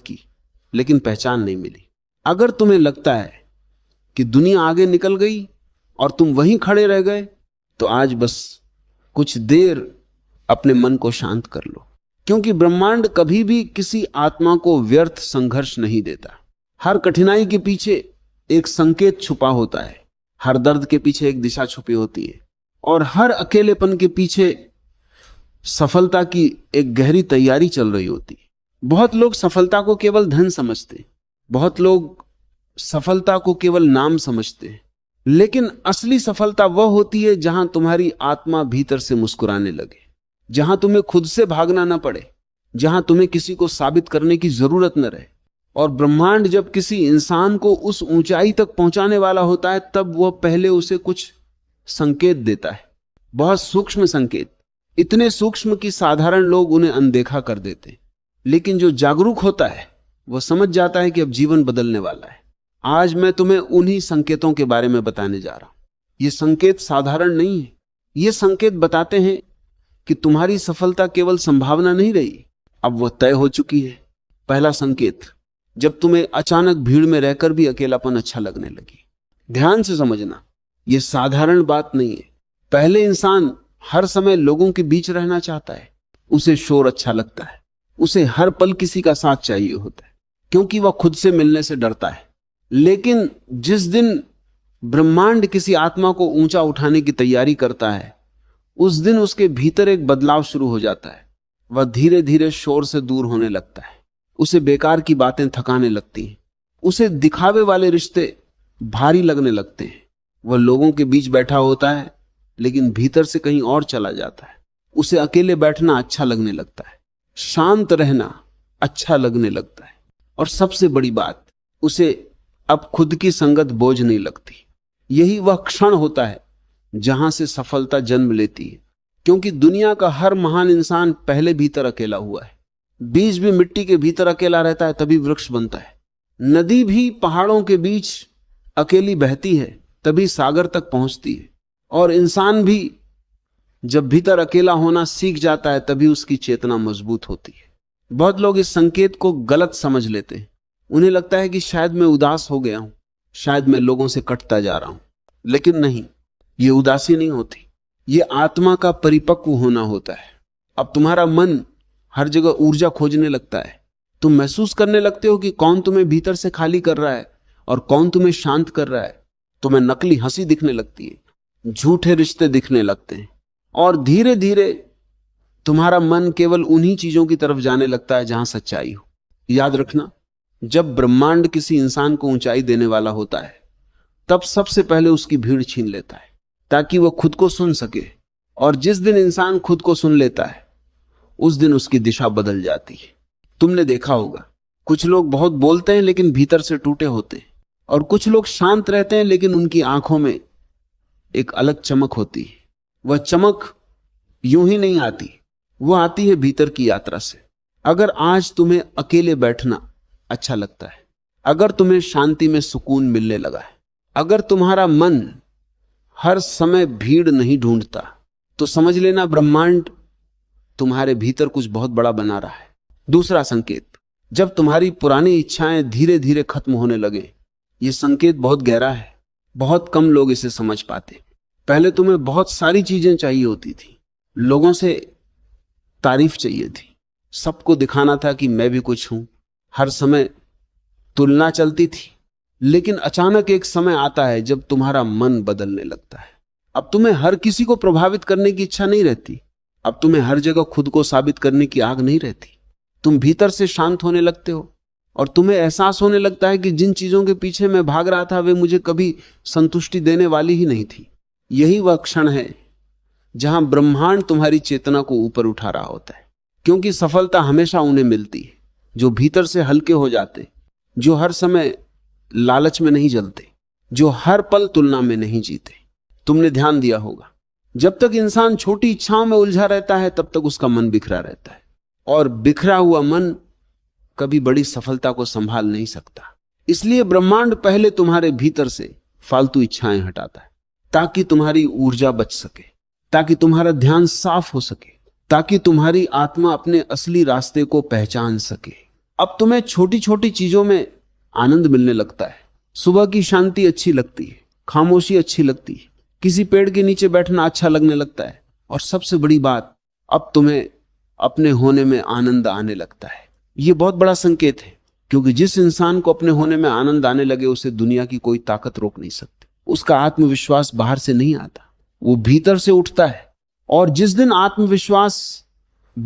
की, लेकिन पहचान नहीं मिली। अगर तुम्हें लगता है कि दुनिया आगे निकल गई और तुम वहीं खड़े रह गए, तो आज बस कुछ देर अपने मन को शांत कर लो, क्योंकि ब्रह्मांड कभी भी किसी आत्मा को व्यर्थ संघर्ष नहीं देता। हर कठिनाई के पीछे एक संकेत छुपा होता है, हर दर्द के पीछे एक दिशा छुपी होती है, और हर अकेलेपन के पीछे सफलता की एक गहरी तैयारी चल रही होती है। बहुत लोग सफलता को केवल धन समझते, बहुत लोग सफलता को केवल नाम समझते हैं, लेकिन असली सफलता वह होती है जहां तुम्हारी आत्मा भीतर से मुस्कुराने लगे, जहां तुम्हें खुद से भागना ना पड़े, जहां तुम्हें किसी को साबित करने की जरूरत न रहे। और ब्रह्मांड जब किसी इंसान को उस ऊंचाई तक पहुंचाने वाला होता है, तब वह पहले उसे कुछ संकेत देता है, बहुत सूक्ष्म संकेत, इतने सूक्ष्म कि साधारण लोग उन्हें अनदेखा कर देते। लेकिन जो जागरूक होता है वह समझ जाता है कि अब जीवन बदलने वाला है। आज मैं तुम्हें उन्हीं संकेतों के बारे में बताने जा रहा हूं। ये संकेत साधारण नहीं है। ये संकेत बताते हैं कि तुम्हारी सफलता केवल संभावना नहीं रही, अब वह तय हो चुकी है। पहला संकेत, जब तुम्हें अचानक भीड़ में रहकर भी अकेलापन अच्छा लगने लगे। ध्यान से समझना, यह साधारण बात नहीं है। पहले इंसान हर समय लोगों के बीच रहना चाहता है, उसे शोर अच्छा लगता है, उसे हर पल किसी का साथ चाहिए होता है, क्योंकि वह खुद से मिलने से डरता है। लेकिन जिस दिन ब्रह्मांड किसी आत्मा को ऊंचा उठाने की तैयारी करता है, उस दिन उसके भीतर एक बदलाव शुरू हो जाता है। वह धीरे धीरे शोर से दूर होने लगता है, उसे बेकार की बातें थकाने लगती हैं, उसे दिखावे वाले रिश्ते भारी लगने लगते हैं। वह लोगों के बीच बैठा होता है, लेकिन भीतर से कहीं और चला जाता है। उसे अकेले बैठना अच्छा लगने लगता है, शांत रहना अच्छा लगने लगता है, और सबसे बड़ी बात, उसे अब खुद की संगत बोझ नहीं लगती। यही वह क्षण होता है जहां से सफलता जन्म लेती है, क्योंकि दुनिया का हर महान इंसान पहले भीतर अकेला हुआ है। बीज भी मिट्टी के भीतर अकेला रहता है, तभी वृक्ष बनता है। नदी भी पहाड़ों के बीच अकेली बहती है, तभी सागर तक पहुंचती है। और इंसान भी जब भीतर अकेला होना सीख जाता है, तभी उसकी चेतना मजबूत होती है। बहुत लोग इस संकेत को गलत समझ लेते हैं। उन्हें लगता है कि शायद मैं उदास हो गया हूं, शायद मैं लोगों से कटता जा रहा हूं। लेकिन नहीं, यह उदासी नहीं होती, यह आत्मा का परिपक्व होना होता है। अब तुम्हारा मन हर जगह ऊर्जा खोजने लगता है। तुम महसूस करने लगते हो कि कौन तुम्हें भीतर से खाली कर रहा है और कौन तुम्हें शांत कर रहा है। तुम्हें नकली हंसी दिखने लगती है, झूठे रिश्ते दिखने लगते हैं, और धीरे धीरे तुम्हारा मन केवल उन्हीं चीजों की तरफ जाने लगता है जहां सच्चाई हो। याद रखना, जब ब्रह्मांड किसी इंसान को ऊंचाई देने वाला होता है, तब सबसे पहले उसकी भीड़ छीन लेता है, ताकि वह खुद को सुन सके। और जिस दिन इंसान खुद को सुन लेता है, उस दिन उसकी दिशा बदल जाती है। तुमने देखा होगा, कुछ लोग बहुत बोलते हैं लेकिन भीतर से टूटे होते हैं, और कुछ लोग शांत रहते हैं लेकिन उनकी आंखों में एक अलग चमक होती है। वह चमक यूं ही नहीं आती, वह आती है भीतर की यात्रा से। अगर आज तुम्हें अकेले बैठना अच्छा लगता है, अगर तुम्हें शांति में सुकून मिलने लगा है, अगर तुम्हारा मन हर समय भीड़ नहीं ढूंढता, तो समझ लेना ब्रह्मांड तुम्हारे भीतर कुछ बहुत बड़ा बना रहा है। दूसरा संकेत, जब तुम्हारी पुरानी इच्छाएं धीरे धीरे खत्म होने लगे। यह संकेत बहुत गहरा है, बहुत कम लोग इसे समझ पाते। पहले तुम्हें बहुत सारी चीजें चाहिए होती थी, लोगों से तारीफ चाहिए थी, सबको दिखाना था कि मैं भी कुछ हूं, हर समय तुलना चलती थी। लेकिन अचानक एक समय आता है जब तुम्हारा मन बदलने लगता है। अब तुम्हें हर किसी को प्रभावित करने की इच्छा नहीं रहती, अब तुम्हें हर जगह खुद को साबित करने की आग नहीं रहती। तुम भीतर से शांत होने लगते हो, और तुम्हें एहसास होने लगता है कि जिन चीजों के पीछे मैं भाग रहा था, वे मुझे कभी संतुष्टि देने वाली ही नहीं थी। यही वह क्षण है जहां ब्रह्मांड तुम्हारी चेतना को ऊपर उठा रहा होता है, क्योंकि सफलता हमेशा उन्हें मिलती है जो भीतर से हल्के हो जाते, जो हर समय लालच में नहीं जलते, जो हर पल तुलना में नहीं जीते। तुमने ध्यान दिया होगा, जब तक इंसान छोटी इच्छाओं में उलझा रहता है, तब तक उसका मन बिखरा रहता है, और बिखरा हुआ मन कभी बड़ी सफलता को संभाल नहीं सकता। इसलिए ब्रह्मांड पहले तुम्हारे भीतर से फालतू इच्छाएं हटाता है, ताकि तुम्हारी ऊर्जा बच सके, ताकि तुम्हारा ध्यान साफ हो सके, ताकि तुम्हारी आत्मा अपने असली रास्ते को पहचान सके। अब तुम्हें छोटी छोटी चीजों में आनंद मिलने लगता है। सुबह की शांति अच्छी लगती है, खामोशी अच्छी लगती है, किसी पेड़ के नीचे बैठना अच्छा लगने लगता है, और सबसे बड़ी बात, अब तुम्हें अपने होने में आनंद आने लगता है। यह बहुत बड़ा संकेत है, क्योंकि जिस इंसान को अपने होने में आनंद आने लगे उसे दुनिया की कोई ताकत रोक नहीं सकती। उसका आत्मविश्वास बाहर से नहीं आता, वो भीतर से उठता है। और जिस दिन आत्मविश्वास